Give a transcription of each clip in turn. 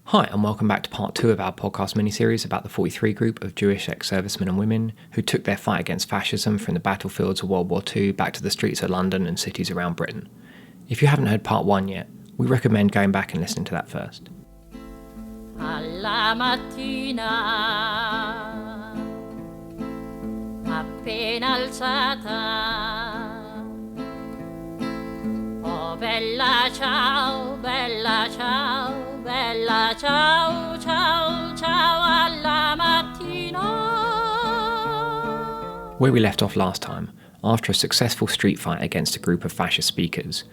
Hi, and welcome back to part 2 of our podcast mini-series about the 43 group of Jewish ex-servicemen and women who took their fight against fascism from the battlefields of World War II back to the streets of London and cities around Britain. If you haven't heard part 1 yet, we recommend going back and listening to that first. Alla mattina, appena alzata, oh bella ciao, bella ciao. Bella ciao, ciao, ciao alla mattina. Where we left off last time, after a successful street fight against a group of fascist speakers,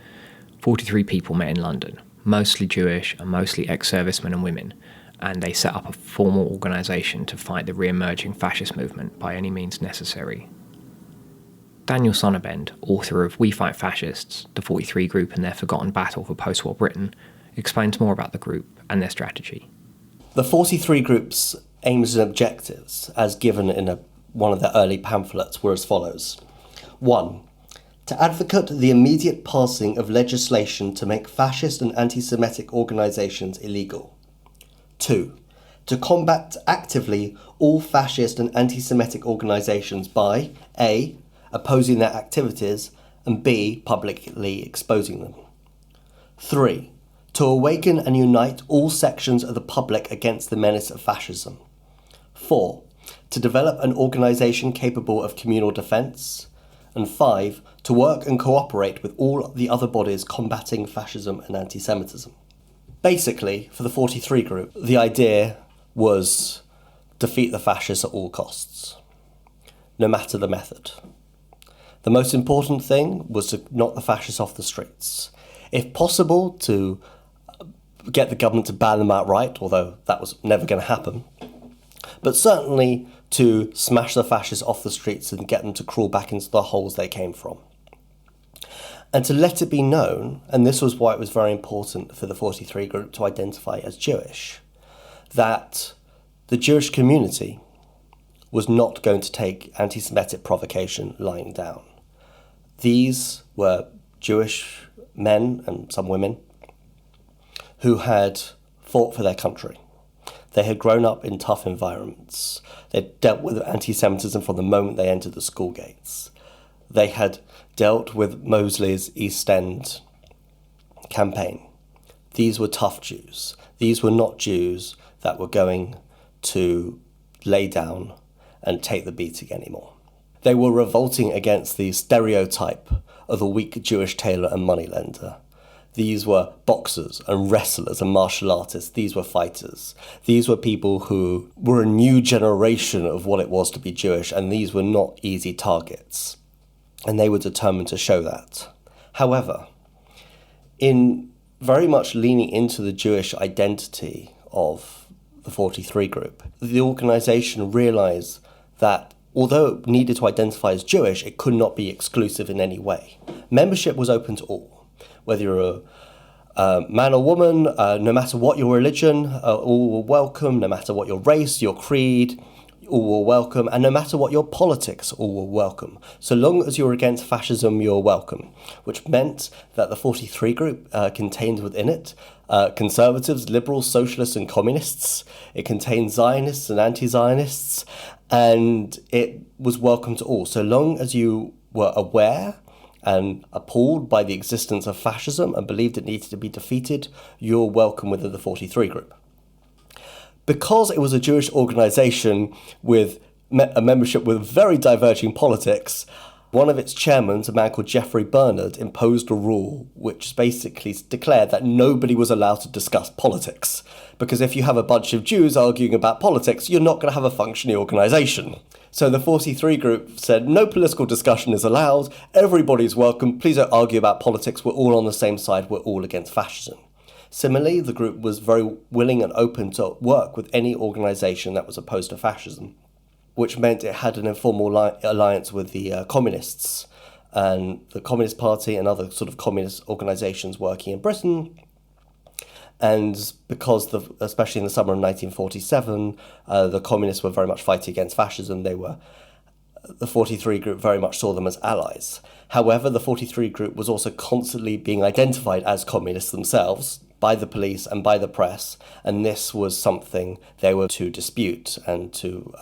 43 people met in London, mostly Jewish and mostly ex-servicemen and women, and they set up a formal organisation to fight the re-emerging fascist movement by any means necessary. Daniel Sonabend, author of We Fight Fascists, the 43 group and their forgotten battle for post-war Britain, explains more about the group and their strategy. The 43 group's aims and objectives, as given in one of their early pamphlets, were as follows. 1. To advocate the immediate passing of legislation to make fascist and anti-Semitic organisations illegal. 2. To combat actively all fascist and anti-Semitic organisations by A. opposing their activities and B. publicly exposing them. 3. To awaken and unite all sections of the public against the menace of fascism. 4. To develop an organisation capable of communal defence. And 5. To work and cooperate with all the other bodies combating fascism and anti-Semitism. Basically, for the 43 group, the idea was defeat the fascists at all costs, no matter the method. The most important thing was to knock the fascists off the streets. If possible, to get the government to ban them outright, although that was never going to happen, but certainly to smash the fascists off the streets and get them to crawl back into the holes they came from. And to let it be known, and this was why it was very important for the 43 group to identify as Jewish, that the Jewish community was not going to take anti-Semitic provocation lying down. These were Jewish men and some women who had fought for their country. They had grown up in tough environments. They'd dealt with anti-Semitism from the moment they entered the school gates. They had dealt with Mosley's East End campaign. These were tough Jews. These were not Jews that were going to lay down and take the beating anymore. They were revolting against the stereotype of the weak Jewish tailor and moneylender. These were boxers and wrestlers and martial artists. These were fighters. These were people who were a new generation of what it was to be Jewish, and these were not easy targets. And they were determined to show that. However, in very much leaning into the Jewish identity of the 43 group, the organisation realised that although it needed to identify as Jewish, it could not be exclusive in any way. Membership was open to all. Whether you're a man or woman, no matter what your religion, all were welcome, no matter what your race, your creed, all were welcome, and no matter what your politics, all were welcome. So long as you're against fascism, you're welcome, which meant that the 43 group contained within it conservatives, liberals, socialists, and communists. It contained Zionists and anti-Zionists, and it was welcome to all. So long as you were aware and appalled by the existence of fascism and believed it needed to be defeated, you're welcome within the 43 group. Because it was a Jewish organisation with a membership with very diverging politics, one of its chairmen, a man called Geoffrey Bernard, imposed a rule which basically declared that nobody was allowed to discuss politics. Because if you have a bunch of Jews arguing about politics, you're not going to have a functioning organisation. So the 43 group said, no political discussion is allowed, everybody's welcome, please don't argue about politics, we're all on the same side, we're all against fascism. Similarly, the group was very willing and open to work with any organisation that was opposed to fascism, which meant it had an informal alliance with the communists and the Communist Party and other sort of communist organisations working in Britain. And because, especially in the summer of 1947, the communists were very much fighting against fascism, the 43 group very much saw them as allies. However, the 43 group was also constantly being identified as communists themselves, by the police and by the press, and this was something they were to dispute and to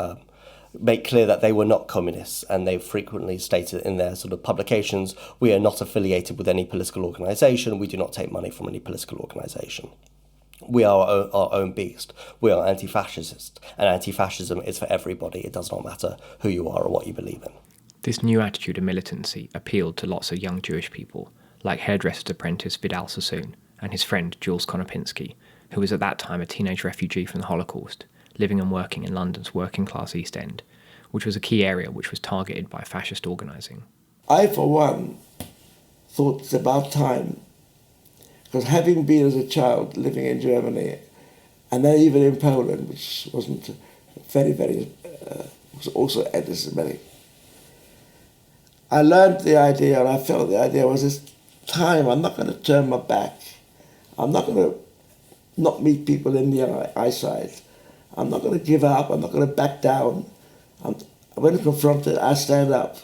make clear that they were not communists. And they frequently stated in their sort of publications, we are not affiliated with any political organisation, we do not take money from any political organisation. We are our own beast. We are anti-fascist, and anti-fascism is for everybody. It does not matter who you are or what you believe in. This new attitude of militancy appealed to lots of young Jewish people, like hairdresser's apprentice Vidal Sassoon and his friend Jules Konopinski, who was at that time a teenage refugee from the Holocaust, living and working in London's working-class East End, which was a key area which was targeted by fascist organising. I, for one, thought it's about time, because having been as a child living in Germany, and then even in Poland, which wasn't was also anti-Semitic, I learned the idea, and I felt the idea was this time, I'm not going to turn my back. I'm not going to not meet people in the eyesight. I'm not going to give up. I'm not going to back down. When confronted, I stand up.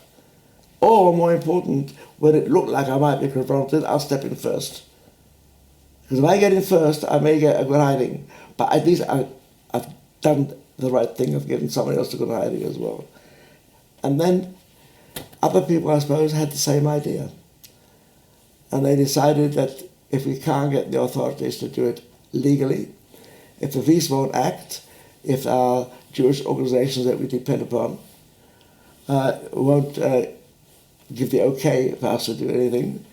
Or, more important, when it looked like I might be confronted, I'll step in first. Because if I get in first, I may get a good hiding. But at least I've done the right thing of giving somebody else a good hiding as well. And then other people, I suppose, had the same idea. And they decided that if we can't get the authorities to do it legally, if the police won't act, if our Jewish organizations that we depend upon won't give the okay for us to do anything,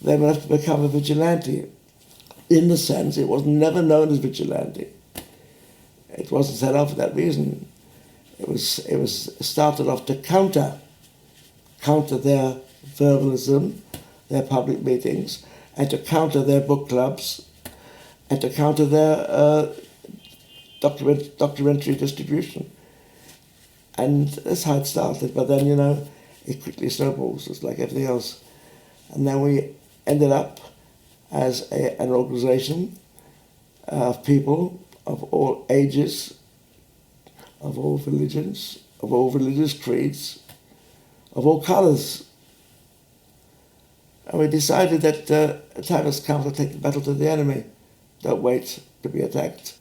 then we'll have to become a vigilante. In the sense, it was never known as vigilante. It wasn't set up for that reason. It was started off to counter their verbalism, their public meetings, and to counter their book clubs, and to counter their documentary distribution. And that's how it started. But then, it quickly snowballs, just like everything else. And then we ended up as an organization of people of all ages, of all religions, of all religious creeds, of all colors. And we decided that the time has come to take the battle to the enemy. Don't wait to be attacked.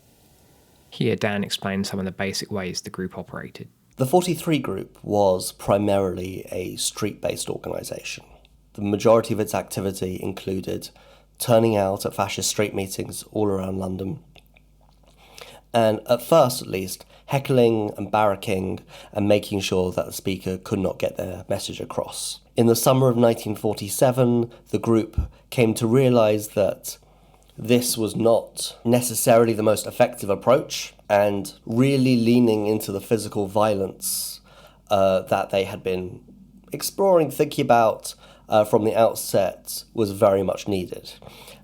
Here, Dan explained some of the basic ways the group operated. The 43 Group was primarily a street-based organisation. The majority of its activity included turning out at fascist street meetings all around London, and at first at least, heckling and barracking and making sure that the speaker could not get their message across. In the summer of 1947, the group came to realise that this was not necessarily the most effective approach, and really leaning into the physical violence that they had been exploring, thinking about from the outset was very much needed.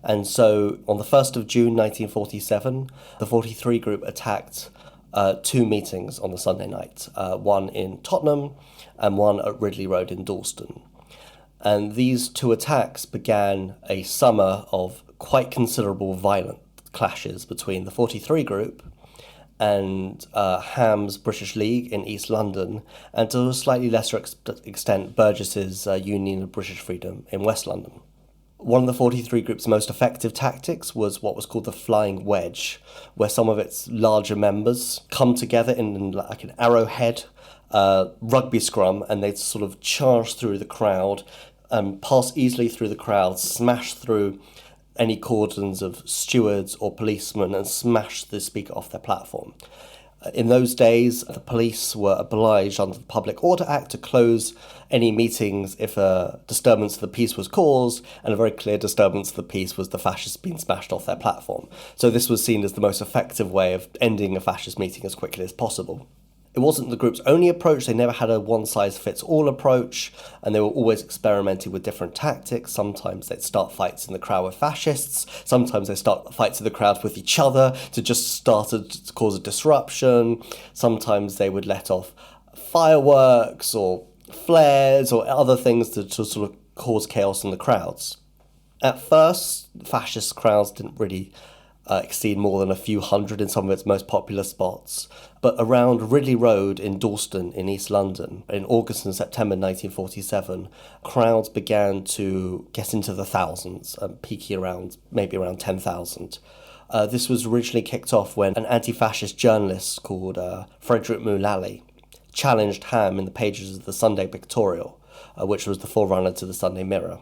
And so on the 1st of June 1947, the 43 Group attacked two meetings on the Sunday night, one in Tottenham and one at Ridley Road in Dalston. And these two attacks began a summer of quite considerable violent clashes between the 43 Group and Ham's British League in East London, and to a slightly lesser extent Burgess's Union of British Freedom in West London. One of the 43 Group's most effective tactics was what was called the Flying Wedge, where some of its larger members come together in like an arrowhead rugby scrum, and they'd sort of charge through the crowd, pass easily through the crowd, smash through any cordons of stewards or policemen and smash the speaker off their platform. In those days, the police were obliged under the Public Order Act to close any meetings if a disturbance of the peace was caused, and a very clear disturbance of the peace was the fascists being smashed off their platform. So this was seen as the most effective way of ending a fascist meeting as quickly as possible. It wasn't the group's only approach. They never had a one-size-fits-all approach, and they were always experimenting with different tactics. Sometimes they'd start fights in the crowd with fascists. Sometimes they start fights in the crowd with each other to just to cause a disruption. Sometimes they would let off fireworks or flares or other things to sort of cause chaos in the crowds. At first, fascist crowds didn't really exceed more than a few hundred in some of its most popular spots. But around Ridley Road in Dalston in East London, in August and September 1947, crowds began to get into the thousands, peaking around 10,000. This was originally kicked off when an anti-fascist journalist called Frederick Mullally challenged Ham in the pages of the Sunday Pictorial, which was the forerunner to the Sunday Mirror.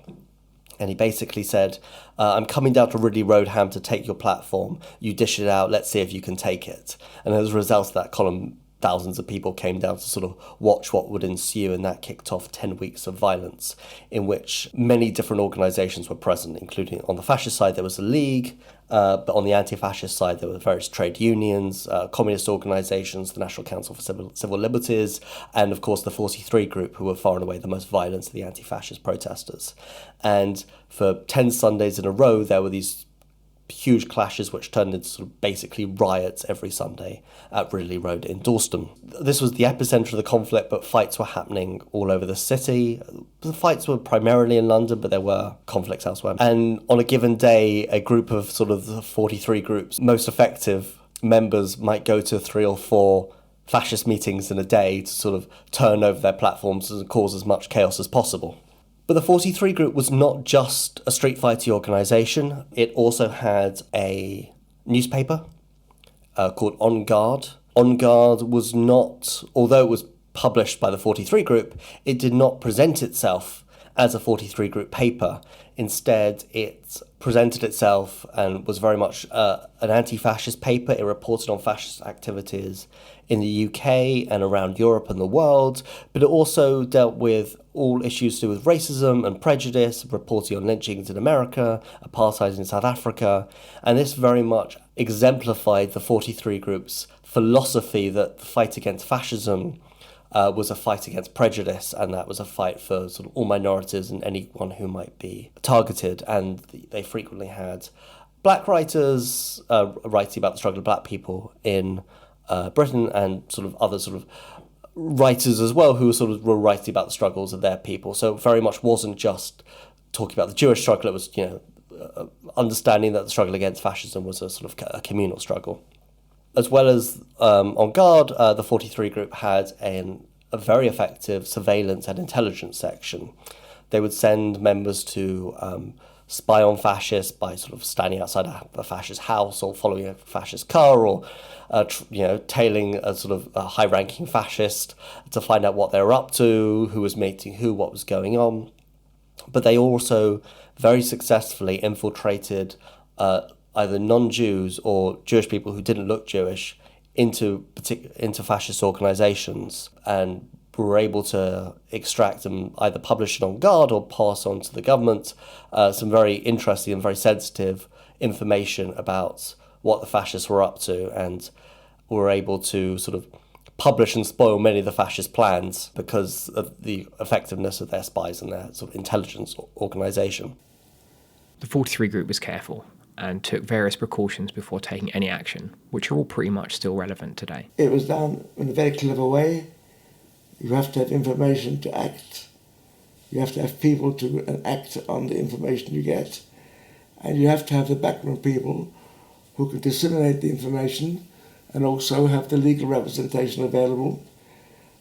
And he basically said, I'm coming down to Ridley Road, Ham, to take your platform. You dish it out, let's see if you can take it. And as a result of that column, thousands of people came down to sort of watch what would ensue, and that kicked off 10 weeks of violence in which many different organisations were present, including on the fascist side there was a league, but on the anti-fascist side there were various trade unions, communist organisations, the National Council for Civil Liberties, and of course the 43 Group, who were far and away the most violent of the anti-fascist protesters. And for 10 Sundays in a row there were these huge clashes which turned into sort of basically riots every Sunday at Ridley Road in Dalston. This was the epicentre of the conflict, but fights were happening all over the city. The fights were primarily in London, but there were conflicts elsewhere. And on a given day, a group of sort of the 43 Group's most effective members might go to 3 or 4 fascist meetings in a day to sort of turn over their platforms and cause as much chaos as possible. But the 43 Group was not just a street fighting organisation. It also had a newspaper called On Guard. On Guard was not, although it was published by the 43 Group, it did not present itself as a 43 Group paper. Instead, it presented itself and was very much an anti-fascist paper. It reported on fascist activities in the UK and around Europe and the world, but it also dealt with all issues to do with racism and prejudice, reporting on lynchings in America, apartheid in South Africa, and this very much exemplified the 43 Group's philosophy that the fight against fascism was a fight against prejudice, and that was a fight for sort of all minorities and anyone who might be targeted. And they frequently had black writers writing about the struggle of black people in Britain, and sort of other sort of writers as well who sort of were writing about the struggles of their people. So it very much wasn't just talking about the Jewish struggle. It was, understanding that the struggle against fascism was a sort of a communal struggle. As well as On Guard, the 43 Group had a very effective surveillance and intelligence section. They would send members to spy on fascists by sort of standing outside a fascist house or following a fascist car, or tailing a sort of a high-ranking fascist to find out what they were up to, who was meeting who, what was going on. But they also very successfully infiltrated either non-Jews or Jewish people who didn't look Jewish into fascist organisations, and were able to extract and either publish it On Guard or pass on to the government some very interesting and very sensitive information about what the fascists were up to, and were able to sort of publish and spoil many of the fascist plans because of the effectiveness of their spies and their sort of intelligence organisation. The 43 Group was careful and took various precautions before taking any action, which are all pretty much still relevant today. It was done in a very clever way. You have to have information to act. You have to have people to act on the information you get. And you have to have the background people who can disseminate the information and also have the legal representation available.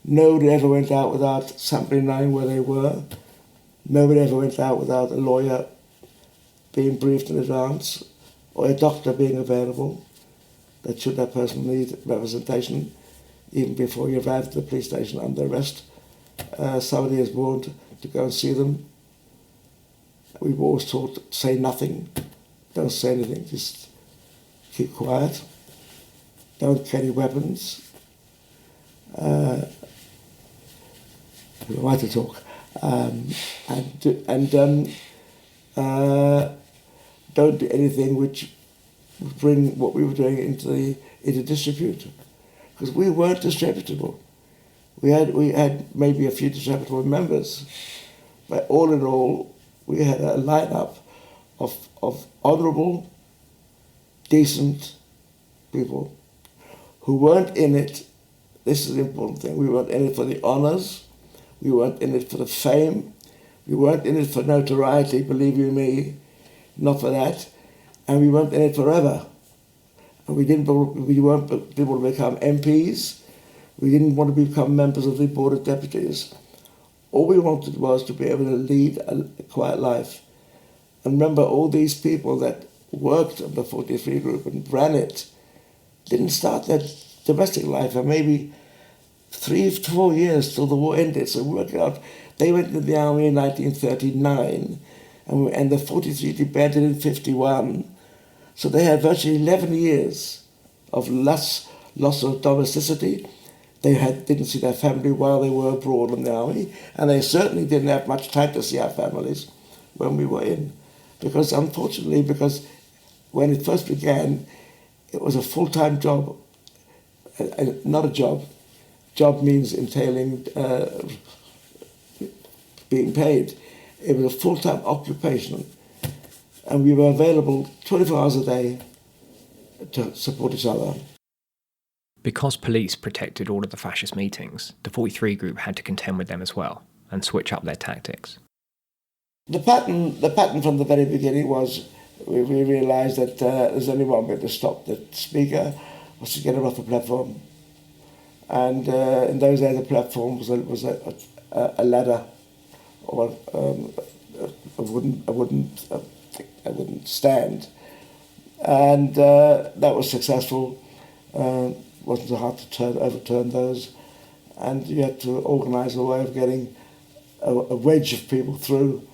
Nobody ever went out without somebody knowing where they were. Nobody ever went out without a lawyer being briefed in advance, or a doctor being available. That should that person need representation, even before you arrive at the police station under arrest. Somebody is warned to go and see them. We've always taught, say nothing, don't say anything, just keep quiet, don't carry weapons. Who am I to talk? Don't do anything which would bring what we were doing into disrepute, because we weren't disreputable. We had maybe a few disreputable members, but all in all, we had a lineup of honourable, decent people who weren't in it. This is the important thing. We weren't in it for the honours. We weren't in it for the fame. We weren't in it for notoriety, believe you me, not for that. And we weren't in it forever. We weren't able to become MPs. We didn't want to become members of the Board of Deputies. All we wanted was to be able to lead a quiet life. And remember, all these people that worked on the 43 group and ran it didn't start their domestic life for maybe 3 to 4 years till the war ended. So work out, they went into the army in 1939, and the 43 disbanded in 51. So they had virtually 11 years of loss of domesticity. They didn't see their family while they were abroad in the army, and they certainly didn't have much time to see our families when we were in. Because unfortunately, when it first began, it was a full-time job, not a job. Job means entailing being paid. It was a full-time occupation, and we were available 24 hours a day to support each other. Because police protected all of the fascist meetings, the 43 group had to contend with them as well and switch up their tactics. The pattern from the very beginning was we realised that there's only one way to stop the speaker was to get her off the platform. And in those days, the platform was a ladder or a wooden stand, and that was successful. Wasn't so hard to overturn those, and you had to organise a way of getting a wedge of people through.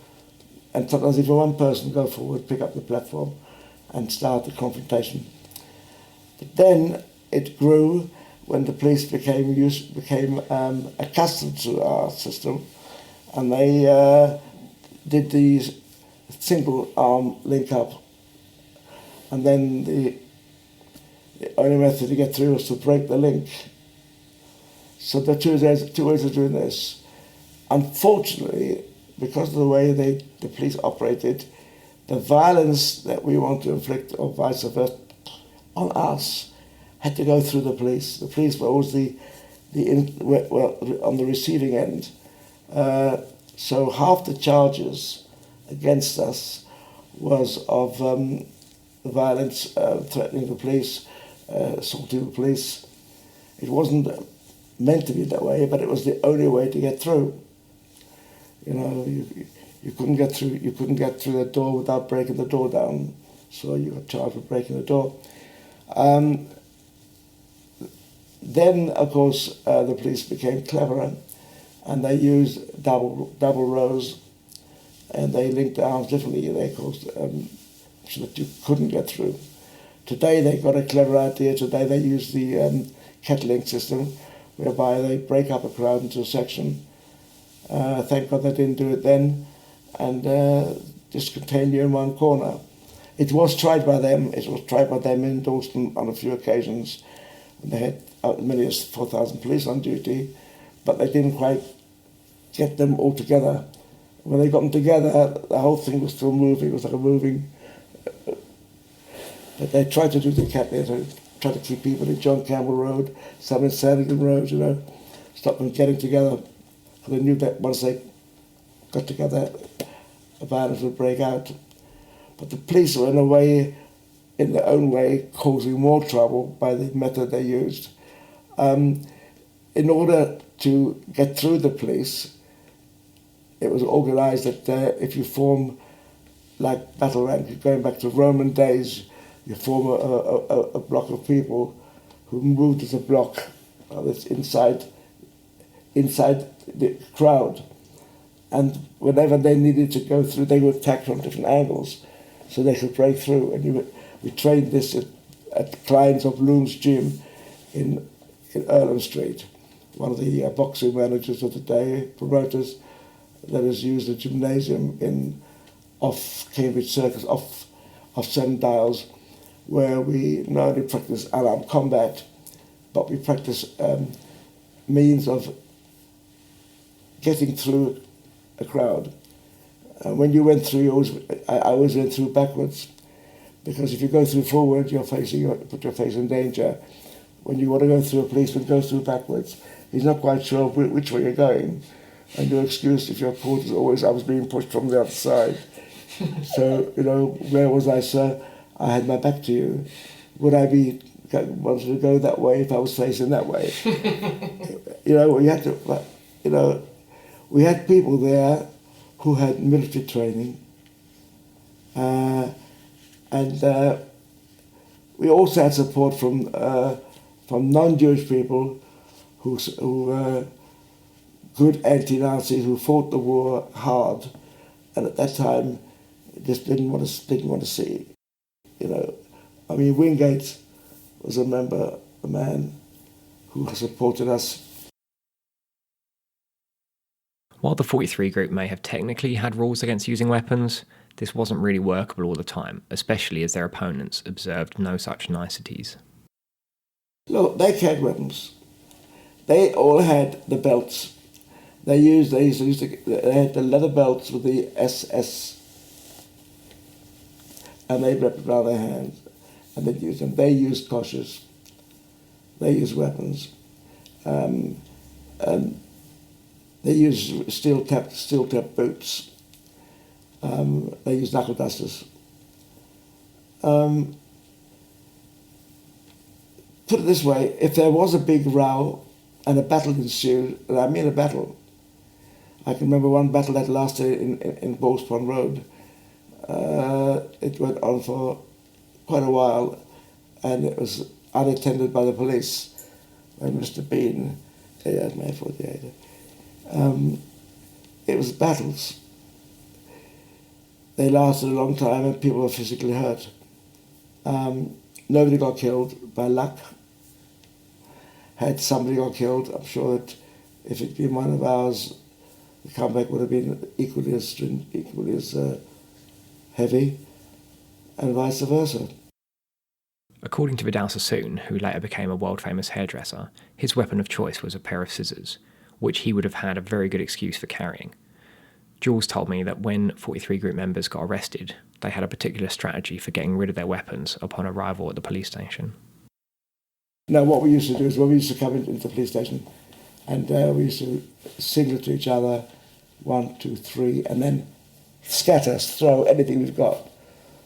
And sometimes even one person go forward, pick up the platform, and start the confrontation. But then it grew when the police became accustomed to our system, and they did the single arm link up, and then the only method to get through was to break the link. So there are two ways of doing this. Unfortunately, because of the way the police operated, the violence that we want to inflict, or vice versa, on us, had to go through the police. The police were always on the receiving end. So half the charges against us was of violence, threatening the police, assaulting the police. It wasn't meant to be that way, but it was the only way to get through. You know, you couldn't get through. You couldn't get through the door without breaking the door down. So you got charged with breaking the door. Then, of course, the police became cleverer, and they used double rows, and they linked the arms differently. They caused so that you couldn't get through. Today they got a clever idea. Today they use the kettling system, whereby they break up a crowd into a section. Thank God they didn't do it then, and just contain you in one corner. It was tried by them. It was tried by them in Dalston on a few occasions. And they had as many as 4,000 police on duty, but they didn't quite get them all together. When they got them together, the whole thing was still moving. It was like a moving. But they tried to do the kettling, to try to keep people in John Campbell Road, some in Sandringham Road, you know, stop them getting together. They knew that once they got together, a violence would break out. But the police were, in their own way, causing more trouble by the method they used. In order to get through the police, it was organised that if you form like battle rank, going back to Roman days, you form a block of people who moved as a block that's inside the crowd, and whenever they needed to go through, they would attack from different angles so they could break through. And we trained this at Klein's of Loom's gym in Earlham Street. One of the boxing managers of the day, promoters, that has used a gymnasium off Cambridge Circus, off Seven Dials, where we not only practice unarmed combat, but we practice means of getting through a crowd. When you went through, I always went through backwards, because if you go through forward, you put your face in danger. When you want to go through, a policeman goes through backwards. He's not quite sure which way you're going, and your excuse, if you're caught, is always, I was being pushed from the other side. So, you know, where was I, sir? I had my back to you. would I be wanted to go that way if I was facing that way? We had to, we had people there who had military training, and we also had support from non-Jewish people who were good anti-Nazis who fought the war hard, and at that time just didn't want to see. Wingate was a man who supported us. While the 43 group may have technically had rules against using weapons, this wasn't really workable all the time, especially as their opponents observed no such niceties. Look, they carried weapons. They all had the belts. They had the leather belts with the SS, and they wrapped it around their hands, and they'd use them. They used koshes. They used weapons, and they used steel-tipped boots. They used knuckle dusters. Put it this way: if there was a big row and a battle ensued, and I mean a battle, I can remember one battle that lasted in Bulls Pond Road. It went on for quite a while, and it was unattended by the police by Mr. Bean, May 48. It was battles. They lasted a long time and people were physically hurt. Nobody got killed by luck. Had somebody got killed, I'm sure that if it'd been one of ours, the comeback would have been equally as heavy, and vice versa. According to Vidal Sassoon, who later became a world-famous hairdresser, his weapon of choice was a pair of scissors, which he would have had a very good excuse for carrying. Jules told me that when 43 group members got arrested, they had a particular strategy for getting rid of their weapons upon arrival at the police station. Now, what we used to do is when we used to come into the police station, and we used to signal to each other, 1, 2, 3, and then scatter, throw anything we've got.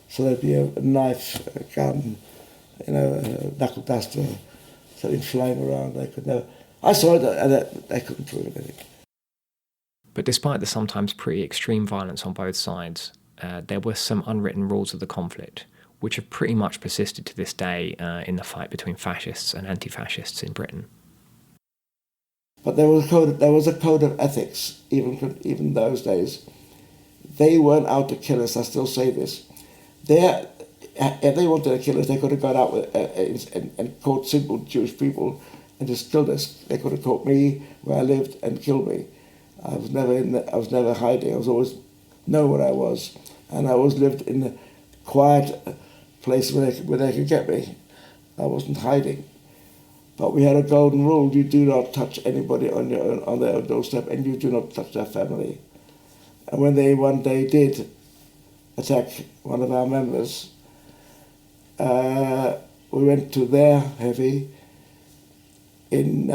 So there'd be a knife, a gun, a knuckle duster, something flying around. They could never. I saw it, and they couldn't prove anything. But despite the sometimes pretty extreme violence on both sides, there were some unwritten rules of the conflict, which have pretty much persisted to this day in the fight between fascists and anti-fascists in Britain. But there was a code of ethics, even those days. They weren't out to kill us. I still say this. If they wanted to kill us, they could have gone out and caught simple Jewish people and just killed us. They could have caught me where I lived and killed me. I was never hiding. I was always know what I was, and I always lived in a quiet place where they could get me. I wasn't hiding. But we had a golden rule: you do not touch anybody on their doorstep, and you do not touch their family. And when they one day did attack one of our members, we went to their heavy in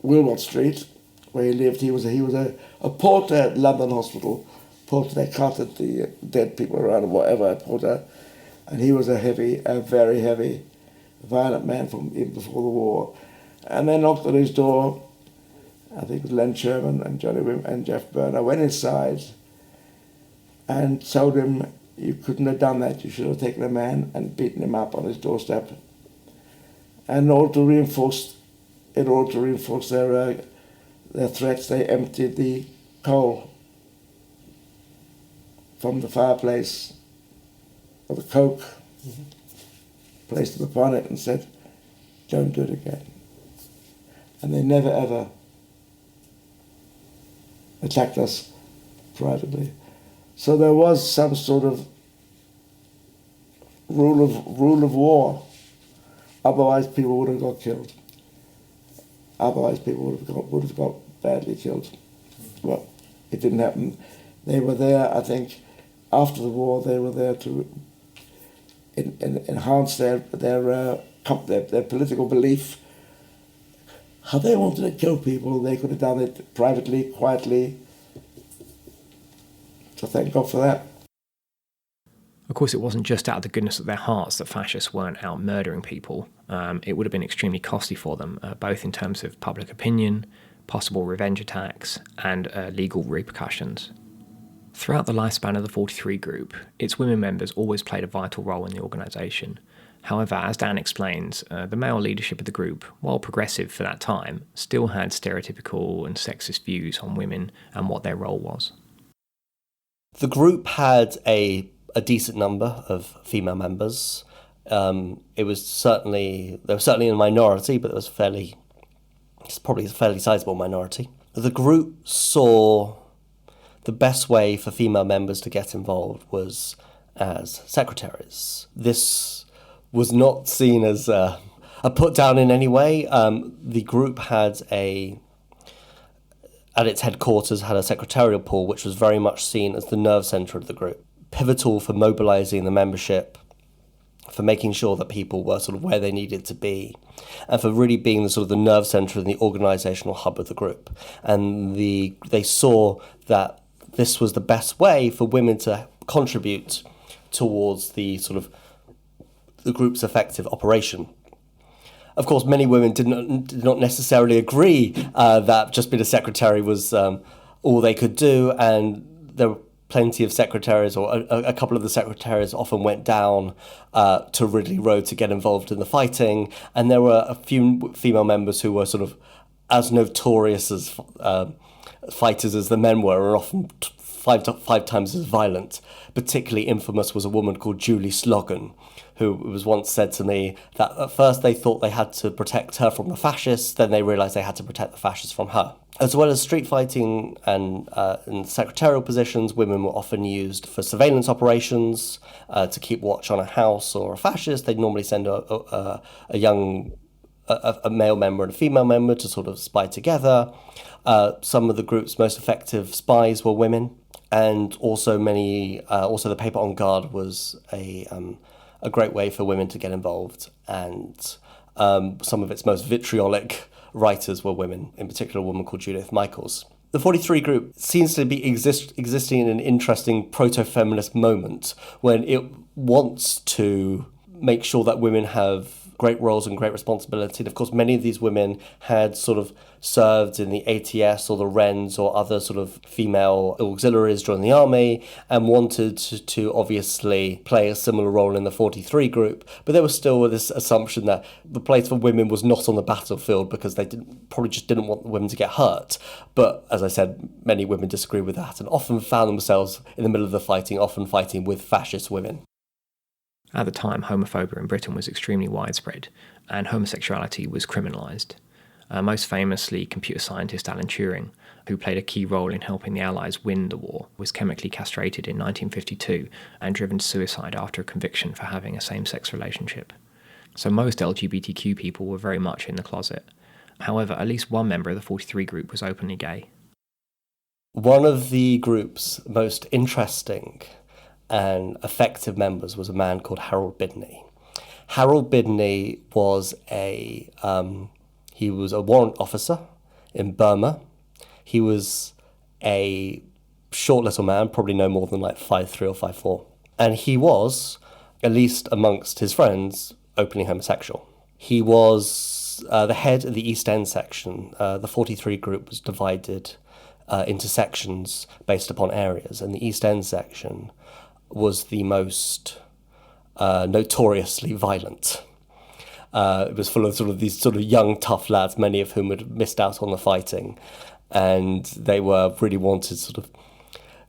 Wilmot Street, where he lived. He was a porter at London Hospital. Porter, they carted the dead people around or whatever, porter. And he was a very heavy, violent man from even before the war. And they knocked on his door. I think it was Len Sherman and Johnny Wim and Jeff Byrne. I went inside and told him, you couldn't have done that. You should have taken a man and beaten him up on his doorstep. And in order to reinforce their threats, they emptied the coal from the fireplace of the coke, placed it upon it and said, don't do it again. And they never ever attacked us privately. So there was some sort of rule of war. Otherwise people would have got killed. Otherwise people would have got badly killed. Well, it didn't happen. They were there, I think, after the war. They were there to enhance their political belief. How they wanted to kill people, they could have done it privately, quietly. So thank God for that. Of course, it wasn't just out of the goodness of their hearts that fascists weren't out murdering people. It would have been extremely costly for them, both in terms of public opinion, possible revenge attacks, and legal repercussions. Throughout the lifespan of the 43 group, its women members always played a vital role in the organisation. However, as Dan explains, the male leadership of the group, while progressive for that time, still had stereotypical and sexist views on women and what their role was. The group had a decent number of female members. They were certainly in a minority, but it's probably a fairly sizable minority. The group saw the best way for female members to get involved was as secretaries. This was not seen as a put down in any way. The group had at its headquarters had a secretarial pool, which was very much seen as the nerve centre of the group, pivotal for mobilising the membership, for making sure that people were sort of where they needed to be, and for really being the sort of the nerve centre and the organisational hub of the group. And they saw that this was the best way for women to contribute towards the sort of the group's effective operation. Of course, many women did not necessarily agree that just being a secretary was all they could do, and there were plenty of secretaries, or a couple of the secretaries often went down to Ridley Road to get involved in the fighting, and there were a few female members who were sort of as notorious as fighters as the men were, and often five times as violent. Particularly infamous was a woman called Julie Slogan, who was once said to me that at first they thought they had to protect her from the fascists, then they realised they had to protect the fascists from her. As well as street fighting and in secretarial positions, women were often used for surveillance operations to keep watch on a house or a fascist. They'd normally send a male member and a female member to sort of spy together. Some of the group's most effective spies were women, and also the paper On Guard was a great way for women to get involved, and some of its most vitriolic writers were women, in particular a woman called Judith Michaels. The 43 group seems to be existing in an interesting proto-feminist moment when it wants to make sure that women have great roles and great responsibility. And of course, many of these women had sort of served in the ATS or the Wrens or other sort of female auxiliaries during the army and wanted to obviously play a similar role in the 43 group. But there was still this assumption that the place for women was not on the battlefield because they probably just didn't want the women to get hurt. But as I said, many women disagree with that and often found themselves in the middle of the fighting, often fighting with fascist women. At the time, homophobia in Britain was extremely widespread, and homosexuality was criminalised. Most famously, computer scientist Alan Turing, who played a key role in helping the Allies win the war, was chemically castrated in 1952 and driven to suicide after a conviction for having a same-sex relationship. So most LGBTQ people were very much in the closet. However, at least one member of the 43 group was openly gay. One of the group's most interesting and effective members was a man called Harold Bidney. Harold Bidney was he was a warrant officer in Burma. He was a short little man, probably no more than like 5'3" or 5'4". And he was, at least amongst his friends, openly homosexual. He was the head of the East End section. The 43 group was divided into sections based upon areas, and the East End section was the most notoriously violent. It was full of these young, tough lads, many of whom had missed out on the fighting, and they were really wanted to sort of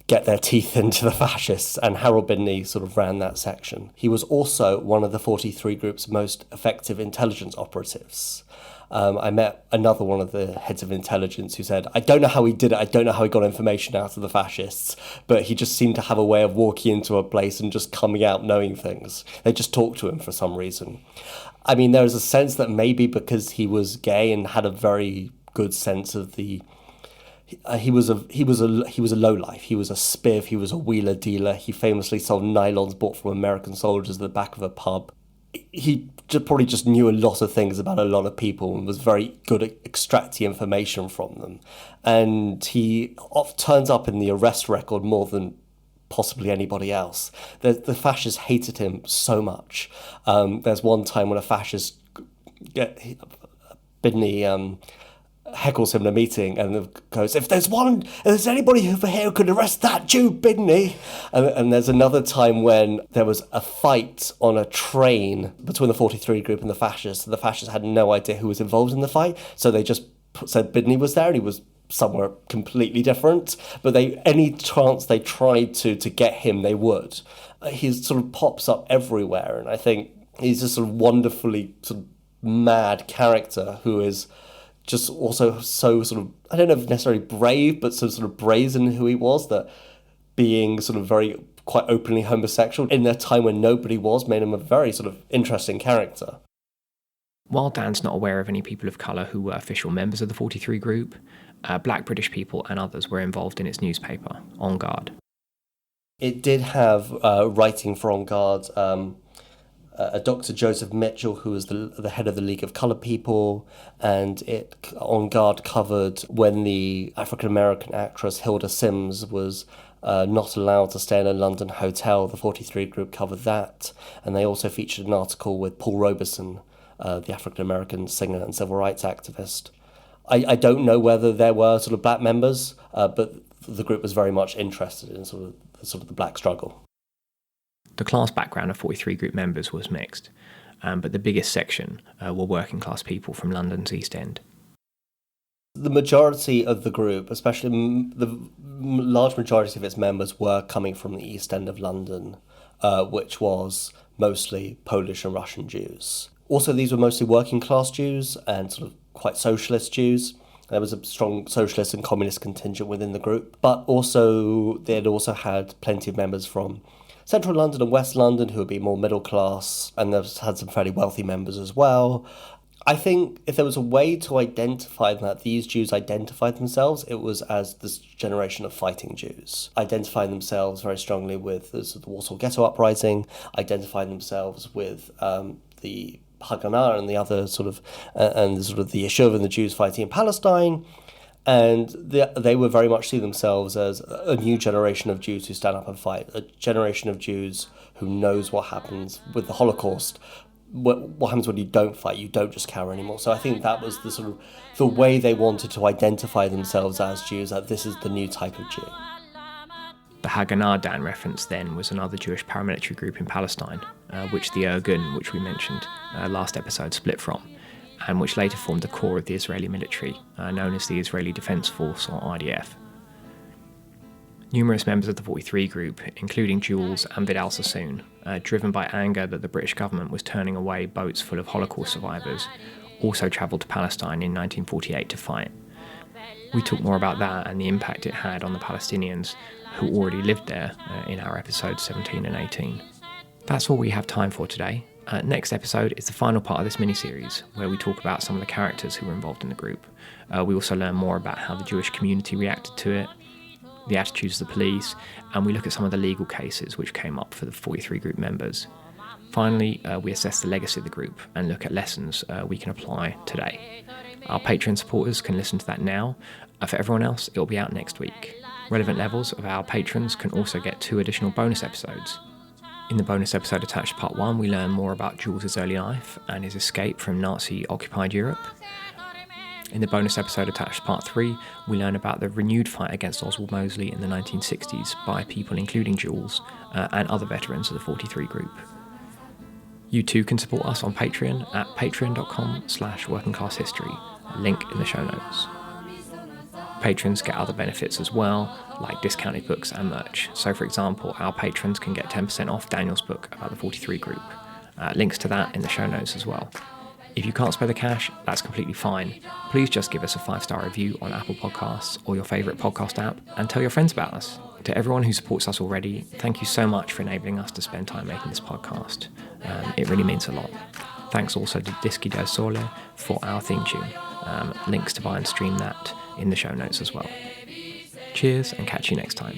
get their teeth into the fascists, and Harold Bidney sort of ran that section. He was also one of the 43 group's most effective intelligence operatives. I met another one of the heads of intelligence who said, I don't know how he did it, I don't know how he got information out of the fascists, but he just seemed to have a way of walking into a place and just coming out knowing things. They just talked to him for some reason. I mean, there was a sense that maybe because he was gay and had a very good sense of the... He was a lowlife. He was a spiv. He was a wheeler dealer. He famously sold nylons bought from American soldiers at the back of a pub. He probably just knew a lot of things about a lot of people and was very good at extracting information from them. And he turns up in the arrest record more than possibly anybody else. The fascists hated him so much. There's one time when a fascist, Bidney, heckles him in a meeting and goes, if there's anybody over here who could arrest that Jew, Bidney. And there's another time when there was a fight on a train between the 43 group and the fascists. The fascists had no idea who was involved in the fight, so they just said Bidney was there and he was somewhere completely different. But any chance they tried to get him, they would. He sort of pops up everywhere, and I think he's a sort of wonderfully sort of mad character who is just also so sort of, I don't know if necessarily brave, but sort of brazen in who he was, that being sort of very quite openly homosexual in a time when nobody was made him a very sort of interesting character. While Dan's not aware of any people of colour who were official members of the 43 group, black British people and others were involved in its newspaper, On Guard. It did have writing for On Guard, a Dr. Joseph Mitchell, who was the head of the League of Coloured People, and On Guard covered when the African-American actress Hilda Sims was not allowed to stay in a London hotel. The 43 group covered that, and they also featured an article with Paul Robeson, the African-American singer and civil rights activist. I don't know whether there were sort of black members, but the group was very much interested in sort of the black struggle. The class background of 43 group members was mixed, but the biggest section were working class people from London's East End. The majority of the group, especially the large majority of its members, were coming from the East End of London, which was mostly Polish and Russian Jews. Also, these were mostly working class Jews and sort of quite socialist Jews. There was a strong socialist and communist contingent within the group, but also they had also had plenty of members from Central London and West London who would be more middle class, and they've had some fairly wealthy members as well. I think if there was a way to identify that these Jews identified themselves, it was as this generation of fighting Jews. Identified themselves very strongly with the Warsaw Ghetto Uprising, identified themselves with the Haganah and the other sort of, and the Yeshuv and the Jews fighting in Palestine. And they would very much see themselves as a new generation of Jews who stand up and fight, a generation of Jews who knows what happens with the Holocaust, what happens when you don't fight, you don't just cower anymore. So I think that was the way they wanted to identify themselves as Jews, that this is the new type of Jew. The Haganah Dan referenced then was another Jewish paramilitary group in Palestine, which the Irgun, which we mentioned last episode, split from, and which later formed the core of the Israeli military, known as the Israeli Defense Force, or IDF. Numerous members of the 43 group, including Jules and Vidal Sassoon, driven by anger that the British government was turning away boats full of Holocaust survivors, also travelled to Palestine in 1948 to fight. We talk more about that and the impact it had on the Palestinians who already lived there in our episodes 17 and 18. That's all we have time for today. Next episode is the final part of this mini-series, where we talk about some of the characters who were involved in the group. We also learn more about how the Jewish community reacted to it, the attitudes of the police, and we look at some of the legal cases which came up for the 43 group members. Finally, we assess the legacy of the group and look at lessons we can apply today. Our Patreon supporters can listen to that now. For everyone else, it will be out next week. Relevant levels of our patrons can also get 2 additional bonus episodes. In the bonus episode attached to part 1, we learn more about Jules' early life and his escape from Nazi-occupied Europe. In the bonus episode attached to part 3, we learn about the renewed fight against Oswald Mosley in the 1960s by people including Jules and other veterans of the 43 group. You too can support us on Patreon at patreon.com/workingclasshistory, link in the show notes. Patrons get other benefits as well, like discounted books and merch. So for example, our patrons can get 10% off Daniel's book about the 43 group. Links to that in the show notes as well. If you can't spare the cash, that's completely fine. Please just give us a 5-star review on Apple Podcasts or your favourite podcast app and tell your friends about us. To everyone who supports us already, thank you so much for enabling us to spend time making this podcast. It really means a lot. Thanks also to Dischi del Sole for our theme tune. Links to buy and stream that in the show notes as well. Cheers and catch you next time.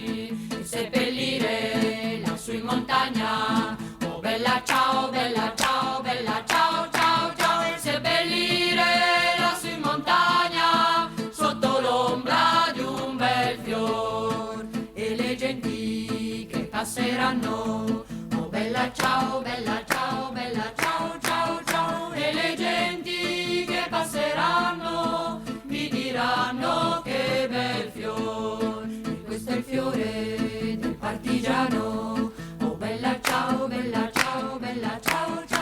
Sotto l'ombra di un bel fior e le genti che ciao, ciao.